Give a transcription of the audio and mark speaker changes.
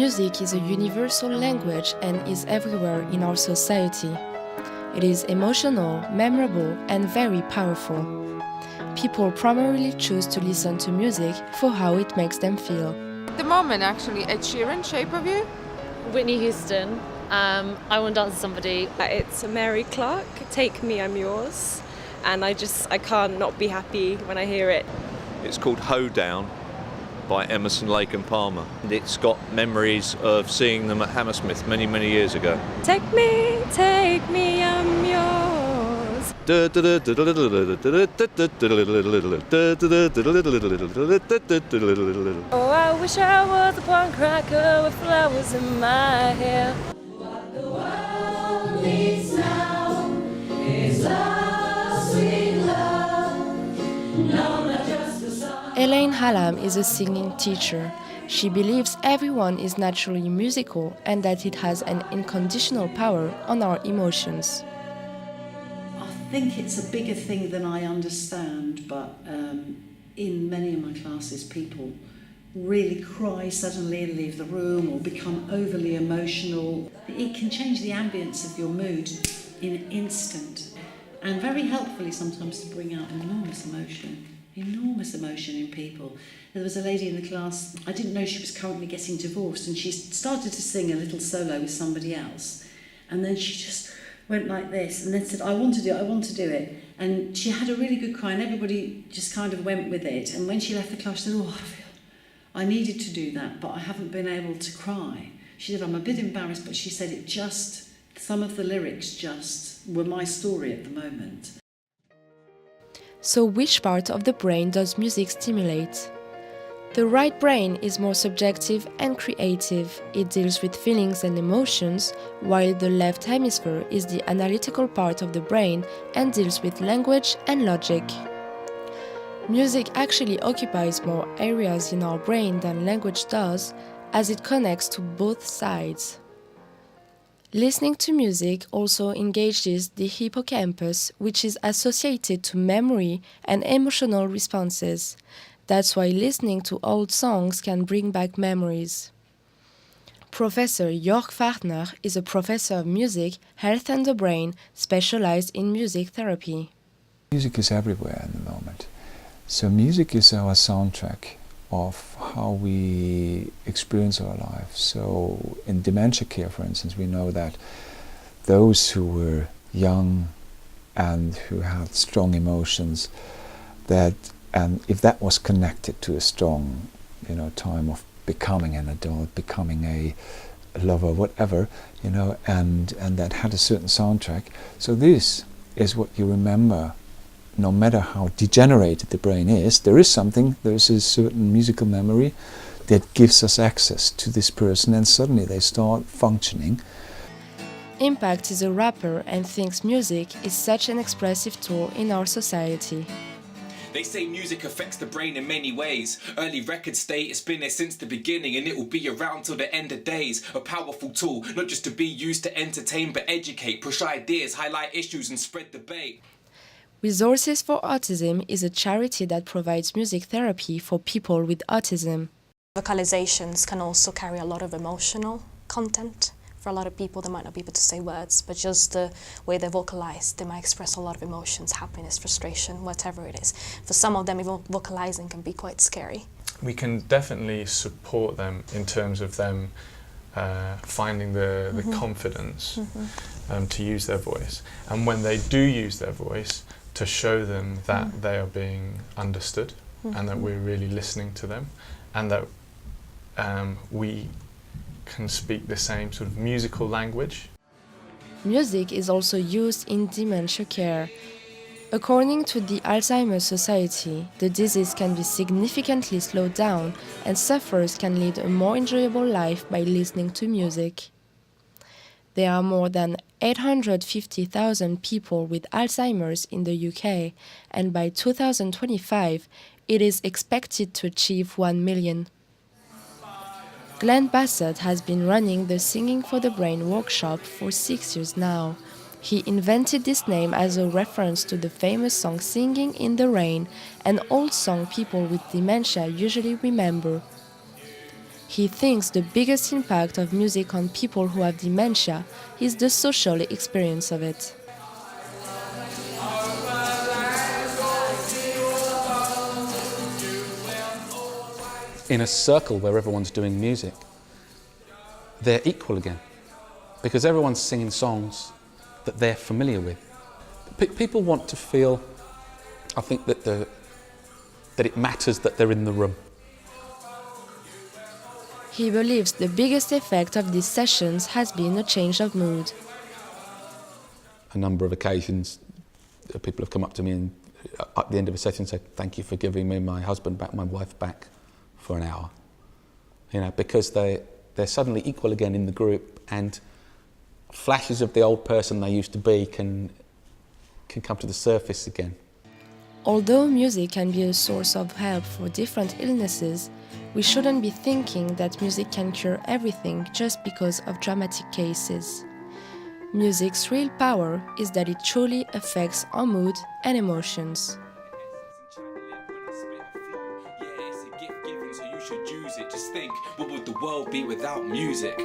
Speaker 1: Music is a universal language and is everywhere in our society. It is emotional, memorable, and very powerful. People primarily choose to listen to music for how it makes them feel.
Speaker 2: At the moment, actually, Ed Sheeran, Shape of You.
Speaker 3: Whitney Houston, I Want to Dance with Somebody.
Speaker 4: It's Mary Clark, Take Me, I'm Yours. And I can't not be happy when I hear it.
Speaker 5: It's called Hoedown by Emerson, Lake and Palmer. It's got memories of seeing them at Hammersmith many, many years ago.
Speaker 4: Take me, I'm yours. Oh, I wish I was a punk cracker with flowers in my hair. What the world needs now is love, sweet love. No, not just a song.
Speaker 1: Elaine Hallam is a singing teacher. She believes everyone is naturally musical and that it has an unconditional power on our emotions.
Speaker 6: I think it's a bigger thing than I understand, but in many of my classes people really cry suddenly and leave the room or become overly emotional. It can change the ambience of your mood in an instant, and very helpfully sometimes to bring out enormous emotion in people. There was a lady in the class, I didn't know she was currently getting divorced, and she started to sing a little solo with somebody else, and then she just went like this and then said, I want to do it. And she had a really good cry and everybody just kind of went with it. And when she left the class, she said, I needed to do that, but I haven't been able to cry. She said, I'm a bit embarrassed, but she said some of the lyrics just were my story at the moment.
Speaker 1: So which part of the brain does music stimulate? The right brain is more subjective and creative. It deals with feelings and emotions, while the left hemisphere is the analytical part of the brain and deals with language and logic. Music actually occupies more areas in our brain than language does, as it connects to both sides. Listening to music also engages the hippocampus, which is associated to memory and emotional responses. That's why listening to old songs can bring back memories. Professor Jörg Fachner is a professor of music, health and the brain, specialized in music therapy.
Speaker 7: Music is everywhere at the moment. So music is our soundtrack of how we experience our life. So in dementia care, for instance, we know that those who were young and who had strong emotions, and if that was connected to a strong, time of becoming an adult, becoming a lover, whatever, and that had a certain soundtrack. So this is what you remember, no matter how degenerated the brain is. There is a certain musical memory that gives us access to this person, and suddenly they start functioning.
Speaker 1: Impact is a rapper and thinks music is such an expressive tool in our society.
Speaker 8: They say music affects the brain in many ways. Early record state, it's been there since the beginning and it will be around till the end of days. A powerful tool, not just to be used to entertain but educate, push ideas, highlight issues and spread debate.
Speaker 1: Resources for Autism is a charity that provides music therapy for people with autism.
Speaker 9: Vocalizations can also carry a lot of emotional content. For a lot of people, they might not be able to say words, but just the way they vocalize, they might express a lot of emotions, happiness, frustration, whatever it is. For some of them, even vocalizing can be quite scary.
Speaker 10: We can definitely support them in terms of them finding the confidence to use their voice. And when they do use their voice, to show them that they are being understood and that we're really listening to them, and that we can speak the same sort of musical language.
Speaker 1: Music is also used in dementia care. According to the Alzheimer's Society, the disease can be significantly slowed down and sufferers can lead a more enjoyable life by listening to music. There are more than 850,000 people with Alzheimer's in the UK, and by 2025, it is expected to achieve 1 million. Glenn Bassett has been running the Singing for the Brain workshop for 6 years now. He invented this name as a reference to the famous song Singing in the Rain, an old song people with dementia usually remember. He thinks the biggest impact of music on people who have dementia is the social experience of it.
Speaker 11: In a circle where everyone's doing music, they're equal again, because everyone's singing songs that they're familiar with. People want to feel, I think, that it matters that they're in the room.
Speaker 1: He believes the biggest effect of these sessions has been a change of mood.
Speaker 11: A number of occasions, people have come up to me and at the end of a session say, "Thank you for giving me my husband back, my wife back for an hour." You know, because they're suddenly equal again in the group, and flashes of the old person they used to be can come to the surface again.
Speaker 1: Although music can be a source of help for different illnesses, we shouldn't be thinking that music can cure everything just because of dramatic cases. Music's real power is that it truly affects our mood and emotions.
Speaker 8: Just think, what would the world be without music?